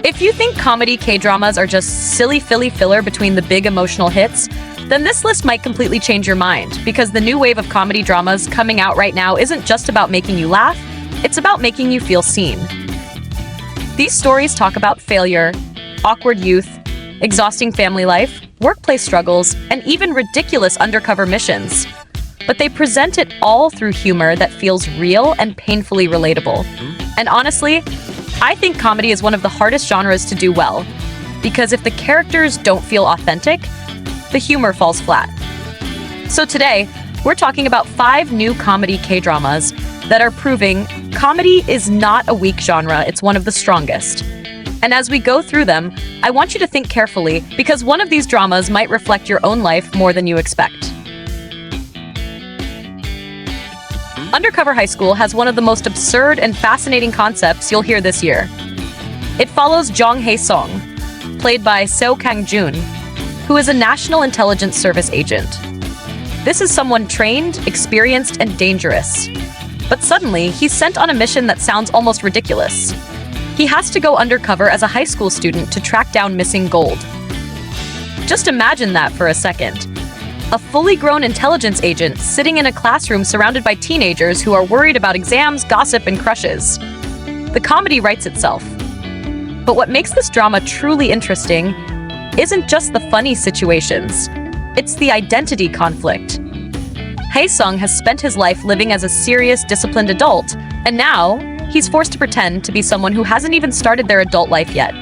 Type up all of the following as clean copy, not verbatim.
If you think comedy K-dramas are just silly filler between the big emotional hits, then this list might completely change your mind, because the new wave of comedy dramas coming out right now isn't just about making you laugh, it's about making you feel seen. These stories talk about failure, awkward youth, exhausting family life, workplace struggles, and even ridiculous undercover missions. But they present it all through humor that feels real and painfully relatable. And honestly, I think comedy is one of the hardest genres to do well, because if the characters don't feel authentic, the humor falls flat. So today, we're talking about 5 new comedy K-dramas that are proving comedy is not a weak genre, it's one of the strongest. And as we go through them, I want you to think carefully, because one of these dramas might reflect your own life more than you expect. Undercover High School has one of the most absurd and fascinating concepts you'll hear this year. It follows Jong Hae-sung, played by Seo Kang-jun, who is a National Intelligence Service agent. This is someone trained, experienced, and dangerous. But suddenly, he's sent on a mission that sounds almost ridiculous. He has to go undercover as a high school student to track down missing gold. Just imagine that for a second. A fully grown intelligence agent sitting in a classroom surrounded by teenagers who are worried about exams, gossip, and crushes. The comedy writes itself. But what makes this drama truly interesting isn't just the funny situations, it's the identity conflict. Hae-sung has spent his life living as a serious, disciplined adult, and now he's forced to pretend to be someone who hasn't even started their adult life yet.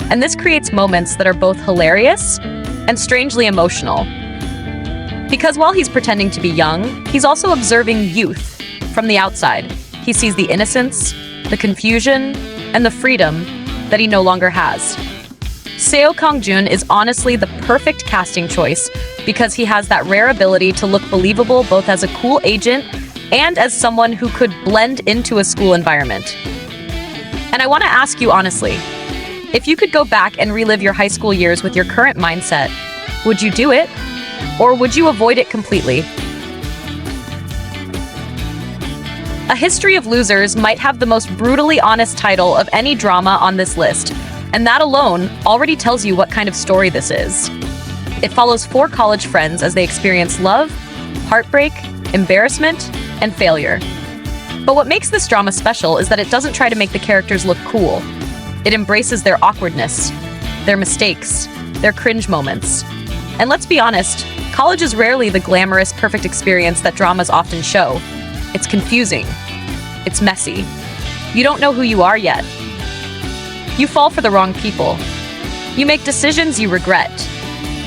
And this creates moments that are both hilarious and strangely emotional. Because while he's pretending to be young, he's also observing youth from the outside. He sees the innocence, the confusion, and the freedom that he no longer has. Seo Kang-jun is honestly the perfect casting choice because he has that rare ability to look believable both as a cool agent and as someone who could blend into a school environment. And I want to ask you honestly, if you could go back and relive your high school years with your current mindset, would you do it? Or would you avoid it completely? A History of Losers might have the most brutally honest title of any drama on this list, and that alone already tells you what kind of story this is. It follows 4 college friends as they experience love, heartbreak, embarrassment, and failure. But what makes this drama special is that it doesn't try to make the characters look cool. It embraces their awkwardness, their mistakes, their cringe moments. And let's be honest, college is rarely the glamorous, perfect experience that dramas often show. It's confusing. It's messy. You don't know who you are yet. You fall for the wrong people. You make decisions you regret.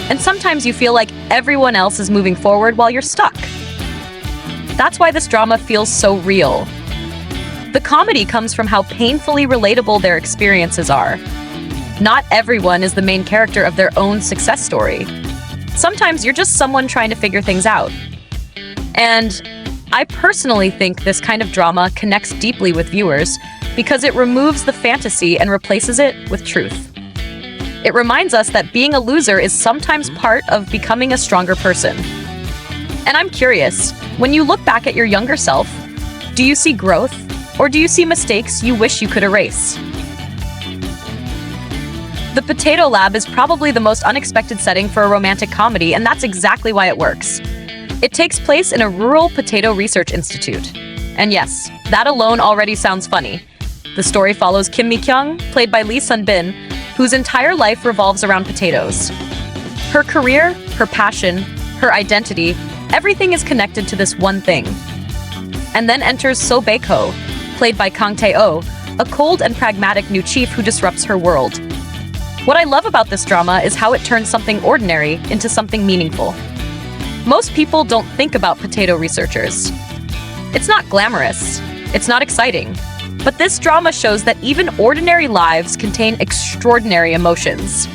And sometimes you feel like everyone else is moving forward while you're stuck. That's why this drama feels so real. The comedy comes from how painfully relatable their experiences are. Not everyone is the main character of their own success story. Sometimes you're just someone trying to figure things out. And I personally think this kind of drama connects deeply with viewers because it removes the fantasy and replaces it with truth. It reminds us that being a loser is sometimes part of becoming a stronger person. And I'm curious, when you look back at your younger self, do you see growth or do you see mistakes you wish you could erase? The Potato Lab is probably the most unexpected setting for a romantic comedy, and that's exactly why it works. It takes place in a rural potato research institute. And yes, that alone already sounds funny. The story follows Kim Mi-kyung, played by Lee Sun-bin, whose entire life revolves around potatoes. Her career, her passion, her identity, everything is connected to this one thing. And then enters So Baek-ho, played by Kang Tae-oh, a cold and pragmatic new chief who disrupts her world. What I love about this drama is how it turns something ordinary into something meaningful. Most people don't think about potato researchers. It's not glamorous, it's not exciting, but this drama shows that even ordinary lives contain extraordinary emotions.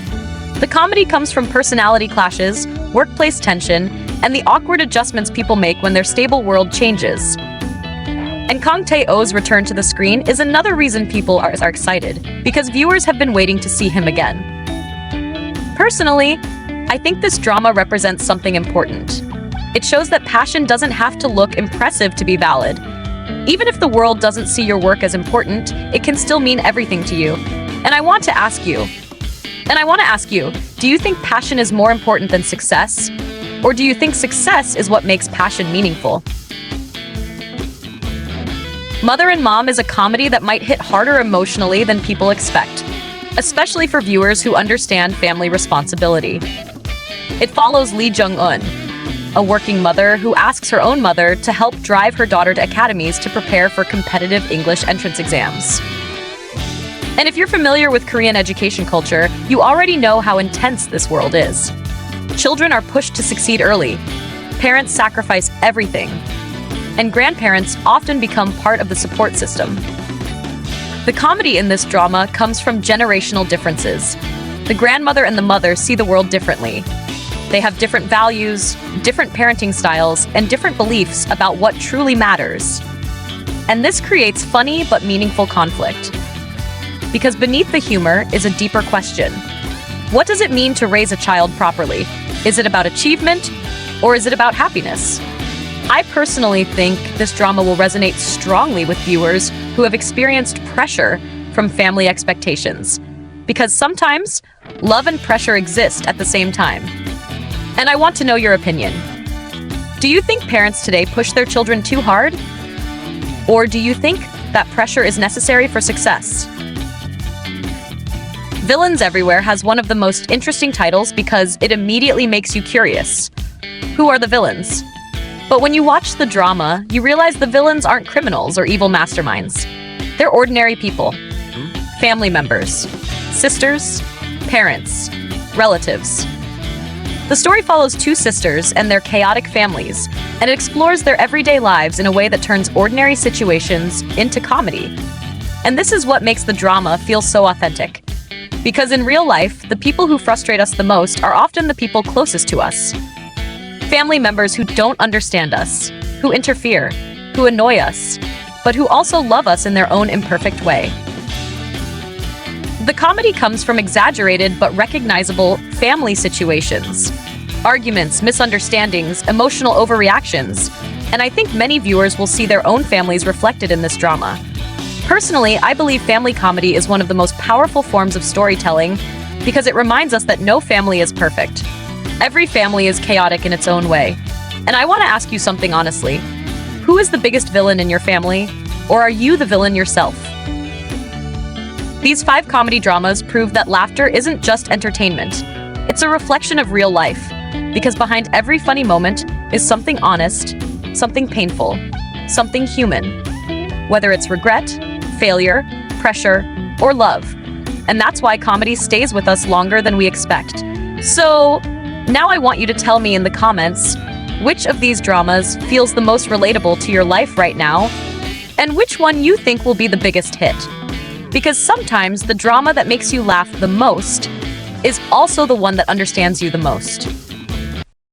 The comedy comes from personality clashes, workplace tension, and the awkward adjustments people make when their stable world changes. And Kang Tae-oh's return to the screen is another reason people are excited, because viewers have been waiting to see him again. Personally, I think this drama represents something important. It shows that passion doesn't have to look impressive to be valid. Even if the world doesn't see your work as important, it can still mean everything to you. And I want to ask you, do you think passion is more important than success? Or do you think success is what makes passion meaningful? Mother and Mom is a comedy that might hit harder emotionally than people expect, especially for viewers who understand family responsibility. It follows Lee Jung-un, a working mother who asks her own mother to help drive her daughter to academies to prepare for competitive English entrance exams. And if you're familiar with Korean education culture, you already know how intense this world is. Children are pushed to succeed early. Parents sacrifice everything. And grandparents often become part of the support system. The comedy in this drama comes from generational differences. The grandmother and the mother see the world differently. They have different values, different parenting styles, and different beliefs about what truly matters. And this creates funny but meaningful conflict. Because beneath the humor is a deeper question. What does it mean to raise a child properly? Is it about achievement, or is it about happiness? I personally think this drama will resonate strongly with viewers who have experienced pressure from family expectations. Because sometimes, love and pressure exist at the same time. And I want to know your opinion. Do you think parents today push their children too hard? Or do you think that pressure is necessary for success? Villains Everywhere has one of the most interesting titles because it immediately makes you curious. Who are the villains? But when you watch the drama, you realize the villains aren't criminals or evil masterminds. They're ordinary people. Family members. Sisters. Parents. Relatives. The story follows two sisters and their chaotic families, and it explores their everyday lives in a way that turns ordinary situations into comedy. And this is what makes the drama feel so authentic. Because in real life, the people who frustrate us the most are often the people closest to us. Family members who don't understand us, who interfere, who annoy us, but who also love us in their own imperfect way. The comedy comes from exaggerated but recognizable family situations. Arguments, misunderstandings, emotional overreactions, and I think many viewers will see their own families reflected in this drama. Personally, I believe family comedy is one of the most powerful forms of storytelling because it reminds us that no family is perfect. Every family is chaotic in its own way. And I want to ask you something honestly. Who is the biggest villain in your family? Or are you the villain yourself? These 5 comedy dramas prove that laughter isn't just entertainment. It's a reflection of real life. Because behind every funny moment is something honest, something painful, something human. Whether it's regret, failure, pressure, or love. And that's why comedy stays with us longer than we expect. So, now I want you to tell me in the comments, which of these dramas feels the most relatable to your life right now, and which one you think will be the biggest hit. Because sometimes the drama that makes you laugh the most is also the one that understands you the most.